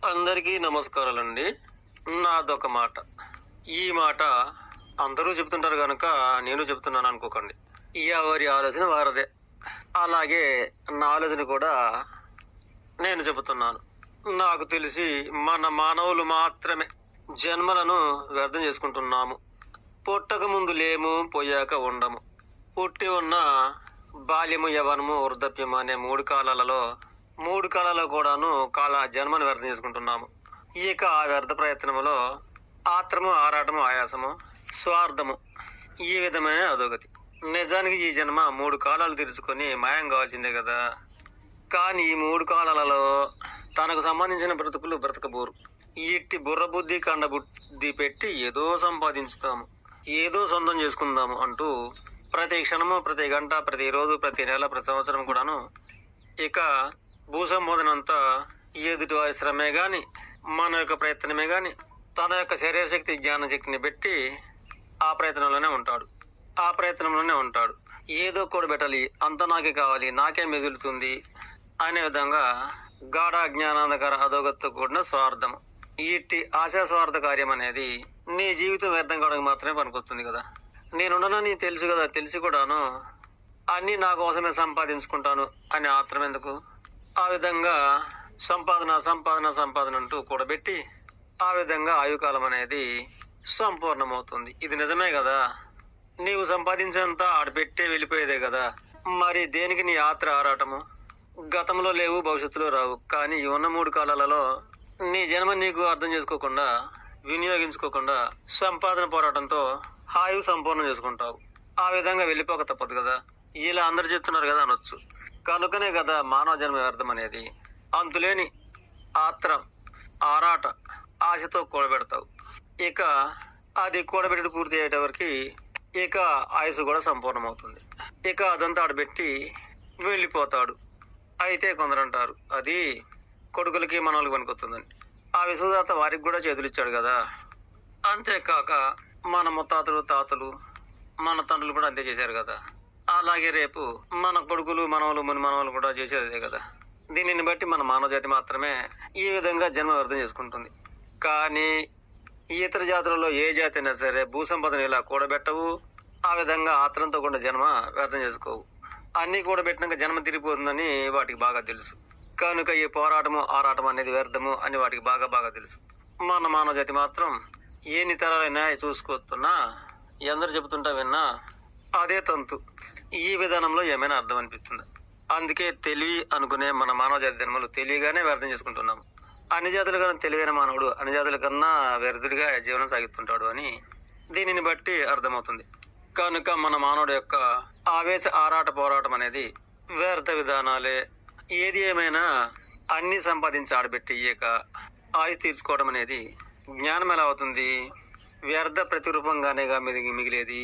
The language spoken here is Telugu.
అందరికీ నమస్కారాలండి. నాదొక మాట. ఈ మాట అందరూ చెప్తుంటారు గనక నేను చెప్తున్నాను అనుకోకండి. ఎవరి ఆలోచన వారిదే. అలాగే నా ఆలోచన కూడా నేను చెబుతున్నాను. నాకు తెలిసి మన మానవులు మాత్రమే జన్మలను వ్యర్థం చేసుకుంటున్నాము. పుట్టక ముందు లేము, పోయాక ఉండము. పుట్టి ఉన్న బాల్యము, యవ్వనము, వృద్ధాప్యము అనే 3 కాలాలలో కూడాను జన్మను వ్యర్థం చేసుకుంటున్నాము. ఇక ఆ వ్యర్థ ప్రయత్నములో ఆత్రము, ఆరాటము, ఆయాసము, స్వార్థము ఈ విధమైన అధోగతి. నిజానికి ఈ జన్మ 3 కాలాలు తెరుచుకొని మాయం కావాల్సిందే కదా. కానీ ఈ 3 కాలాలలో తనకు సంబంధించిన బ్రతుకులు బ్రతకబోరు. ఇట్టి బుర్రబుద్ధి కండబుద్ధి పెట్టి ఏదో సంపాదించుతాము, ఏదో సొంతం చేసుకుందాము అంటూ ప్రతి క్షణము, ప్రతి గంట, ప్రతిరోజు, ప్రతి నెల, ప్రతి సంవత్సరం కూడాను ఇక భూసంబోధన అంతా ఎదుటి వారి శ్రమే గాని, మన యొక్క ప్రయత్నమే గాని, తన యొక్క శరీరశక్తి, జ్ఞాన శక్తిని పెట్టి ఆ ప్రయత్నంలోనే ఉంటాడు. ఏదో కూడబెట్టాలి, అంత నాకే కావాలి, నాకే మిగులుతుంది అనే విధంగా గాఢ జ్ఞానాంధకార అధోగతితో కూడిన స్వార్థము. ఇట్టి ఆశా స్వార్థ కార్యం అనేది నీ జీవితం వ్యర్థం కావడానికి మాత్రమే పనికొస్తుంది కదా. నేనుండనని తెలుసు కదా, తెలిసి కూడాను అన్నీ నా కోసమే సంపాదించుకుంటాను అని ఆత్రం ఎందుకు? ఆ విధంగా సంపాదన అంటూ కూడబెట్టి ఆ విధంగా ఆయుకాలం అనేది సంపూర్ణమవుతుంది. ఇది నిజమే కదా. నీవు సంపాదించేంత ఆడపెట్టే వెళ్ళిపోయేదే కదా. మరి దేనికి నీ ఆరాటము? గతంలో లేవు, భవిష్యత్తులో రావు. కానీ ఈ ఉన్న 3 కాలాలలో నీ జన్మ నీకు అర్థం చేసుకోకుండా, వినియోగించుకోకుండా సంపాదన పోరాటంతో ఆయువు సంపూర్ణం చేసుకుంటావు. ఆ విధంగా వెళ్ళిపోక తప్పదు కదా. ఇలా అందరు చెప్తున్నారు కదా అనొచ్చు. కనుకనే కదా మానవ జన్మ వ్యర్థం అనేది. అంతులేని ఆత్రం, ఆరాట, ఆశతో కూడబెడతావు. ఇక అది కూడబెట్టి పూర్తి అయ్యేటవరకు ఇక ఆయుసు కూడా సంపూర్ణమవుతుంది. ఇక అదంతా ఆడబెట్టి వెళ్ళిపోతాడు. అయితే కొందరు అంటారు అది కొడుకులకి మనవాళ్ళకి పనికొస్తుందని. ఆ విశ్వదాత వారికి కూడా చేతులు ఇచ్చాడు కదా. అంతేకాక మన ముత్తాతలు, తాతలు, మన తండ్రులు కూడా అంతే చేశారు కదా. అలాగే రేపు మన కొడుకులు, మనవలు, ముని మనవలు కూడా చేసేదే కదా. దీనిని బట్టి మన మానవ జాతి మాత్రమే ఈ విధంగా జన్మ వ్యర్థం చేసుకుంటుంది. కానీ ఇతర జాతులలో ఏ జాతి అయినా సరే భూసంపదను ఇలా కూడబెట్టవు, ఆ విధంగా ఆత్రంతో కూడా జన్మ వ్యర్థం చేసుకోవు. అన్నీ కూడబెట్టినాక జన్మ తిరిగిపోతుందని వాటికి బాగా తెలుసు. కనుక ఈ పోరాటము, ఆరాటం అనేది వ్యర్థము అని వాటికి బాగా తెలుసు. మన మానవ జాతి మాత్రం ఎన్ని తరాలైనా చూసుకొస్తున్నా, ఎందరు చెబుతుంటా విన్నా అదే తంతు. ఈ విధానంలో ఏమైనా అర్థం అనిపిస్తుంది? అందుకే తెలివి అనుకునే మన మానవ జాతి జన్మలు తెలివిగానే వ్యర్థం చేసుకుంటున్నాము. అన్ని జాతుల కన్నా తెలివైన మానవుడు అన్ని జాతుల కన్నా వ్యర్థుడిగా జీవనం సాగిస్తుంటాడు అని దీనిని బట్టి అర్థమవుతుంది. కనుక మన మానవుడు యొక్క ఆవేశ, ఆరాట, పోరాటం అనేది వ్యర్థ విధానాలే. ఏది ఏమైనా అన్ని సంపాదించి ఆడబెట్టి ఇయ్యక ఆయుష్ తీర్చుకోవడం అనేది జ్ఞానం ఎలా అవుతుంది? వ్యర్థ ప్రతిరూపంగానేగా మిగిలేది.